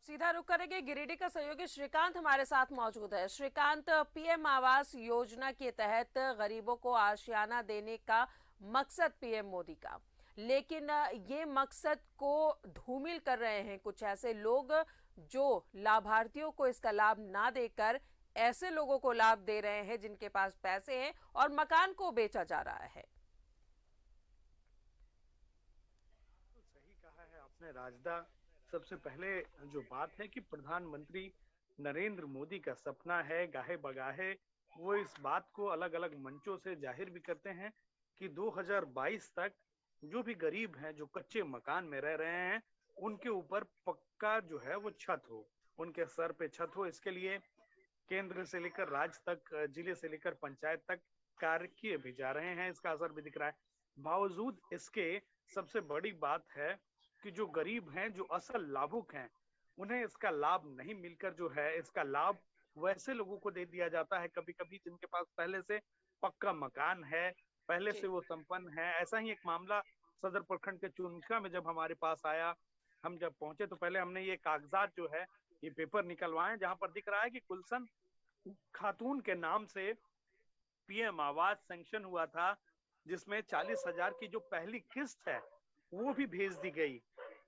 सीधा रुख करेंगे। गिरिडीह का सहयोगी श्रीकांत हमारे साथ मौजूद है। श्रीकांत, पीएम आवास योजना के तहत गरीबों को आशियाना देने का मकसद पीएम मोदी का, लेकिन ये मकसद को धूमिल कर रहे हैं कुछ ऐसे लोग जो लाभार्थियों को इसका लाभ ना देकर ऐसे लोगों को लाभ दे रहे हैं जिनके पास पैसे हैं और मकान को बेचा जा रहा है। सही कहा है आपने राजदा। सबसे पहले जो बात है कि प्रधानमंत्री नरेंद्र मोदी का सपना है, गाहे बगाहे वो इस बात को अलग अलग मंचों से जाहिर भी करते हैं कि 2022 तक जो भी गरीब हैं, जो कच्चे मकान में रह रहे हैं, उनके ऊपर पक्का जो है वो छत हो, उनके सर पे छत हो। इसके लिए केंद्र से लेकर राज्य तक, जिले से लेकर पंचायत तक कार्य किए भी जा रहे हैं। इसका असर भी दिख रहा है। बावजूद इसके सबसे बड़ी बात है कि जो गरीब हैं, जो असल लाभुक हैं, उन्हें इसका लाभ नहीं मिलकर जो है इसका लाभ वैसे लोगों को दे दिया जाता है कभी कभी जिनके पास पहले से पक्का मकान है, पहले से वो संपन्न है। ऐसा ही एक मामला सदर प्रखंड के चुनका में जब हमारे पास आया, हम जब पहुंचे तो पहले हमने ये कागजात जो है, ये पेपर निकलवाए, जहां पर दिख रहा है कि गुलशन खातून के नाम से पीएम आवास सैंक्शन हुआ था, जिसमें 40,000 की जो पहली किस्त है वो भी भेज दी गई।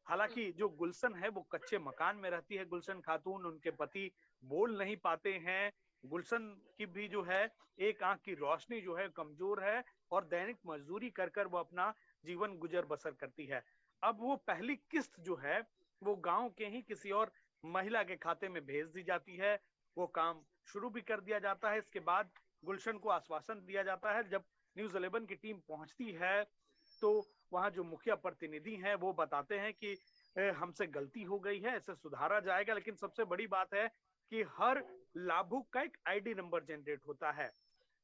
हालांकि जो गुलशन है वो कच्चे मकान में रहती है। गुलशन खातून, उनके पति बोल नहीं पाते हैं। गुलशन की भी जो है एक आंख की रोशनी जो है कमजोर है और दैनिक मजदूरी कर कर वो अपना जीवन गुजर बसर करती है। अब वो पहली किस्त जो है वो गांव के ही किसी और महिला के खाते में भेज दी जाती है। वो काम शुरू भी कर दिया जाता है। इसके बाद गुलशन को आश्वासन दिया जाता है। जब न्यूज़ 11 की टीम पहुंचती है तो वहां जो मुखिया प्रतिनिधि हैं वो बताते हैं कि हमसे गलती हो गई है, इसे सुधारा जाएगा। लेकिन सबसे बड़ी बात है कि हर लाभुक का एक आईडी नंबर जनरेट होता है।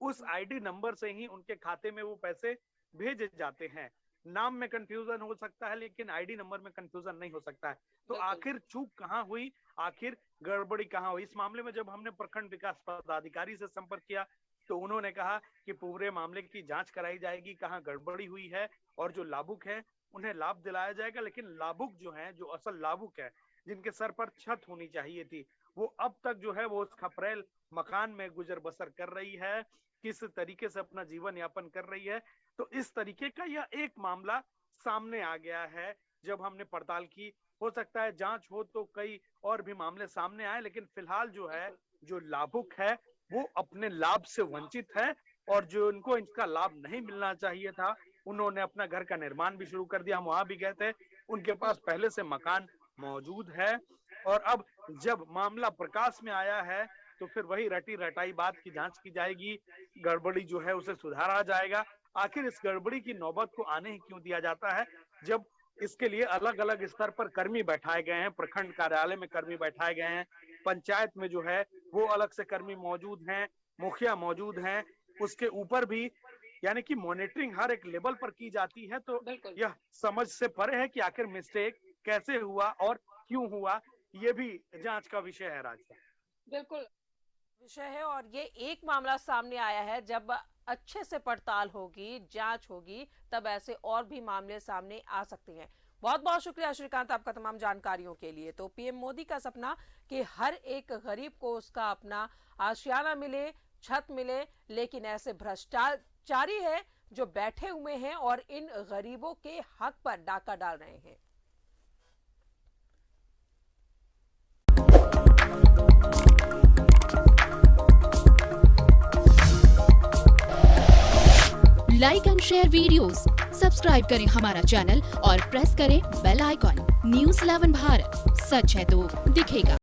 उस आईडी नंबर से ही उनके खाते में वो पैसे भेजे जाते हैं। नाम में कंफ्यूजन हो सकता है लेकिन आईडी नंबर में कंफ्यूजन नहीं हो सकता है। तो आखिर चूक कहाँ हुई, आखिर गड़बड़ी कहाँ हुई? इस मामले में जब हमने प्रखंड विकास पदाधिकारी से संपर्क किया तो उन्होंने कहा कि पूरे मामले की जांच कराई जाएगी, कहाँ गड़बड़ी हुई है, और जो लाभुक है उन्हें लाभ दिलाया जाएगा। लेकिन लाभुक जो है, जो असल लाभुक है, जिनके सर पर छत होनी चाहिए थी, वो अब तक जो है वो उस खपरेल मकान में गुजर बसर कर रही है, किस तरीके से अपना जीवन यापन कर रही है। तो इस तरीके का यह एक मामला सामने आ गया है। जब हमने पड़ताल की, हो सकता है जांच हो तो कई और भी मामले सामने आए, लेकिन फिलहाल जो है जो लाभुक है वो अपने लाभ से वंचित है, और जो इनको इसका लाभ नहीं मिलना चाहिए था उन्होंने अपना घर का निर्माण भी शुरू कर दिया। हम वहां भी गए थे, उनके पास पहले से मकान मौजूद है। और अब जब मामला प्रकाश में आया है तो फिर वही रटी रटाई बात की जांच की जाएगी, गड़बड़ी जो है उसे सुधारा जाएगा। आखिर इस गड़बड़ी की नौबत को आने ही क्यों दिया जाता है, जब इसके लिए अलग अलग स्तर पर कर्मी बैठाए गए हैं, प्रखंड कार्यालय में कर्मी बैठाए गए हैं, पंचायत में जो है वो अलग से कर्मी मौजूद हैं, मुखिया मौजूद हैं, उसके ऊपर भी यानी कि मॉनिटरिंग हर एक लेवल पर की जाती है। तो यह समझ से परे है कि आखिर मिस्टेक कैसे हुआ और क्यों हुआ, ये भी जांच का विषय है। राज बिल्कुल विषय है, और ये एक मामला सामने आया है। जब अच्छे से पड़ताल होगी, जांच होगी, तब ऐसे और भी मामले सामने आ सकते हैं। बहुत बहुत शुक्रिया श्रीकांत आपका तमाम जानकारियों के लिए। तो पीएम मोदी का सपना कि हर एक गरीब को उसका अपना आशियाना मिले, छत मिले, लेकिन ऐसे भ्रष्टाचारी है जो बैठे हुए हैं और इन गरीबों के हक पर डाका डाल रहे हैं। Like and share videos, subscribe करें हमारा चैनल और प्रेस करें बेल आइकॉन। न्यूज़ 11 भारत, सच है तो दिखेगा।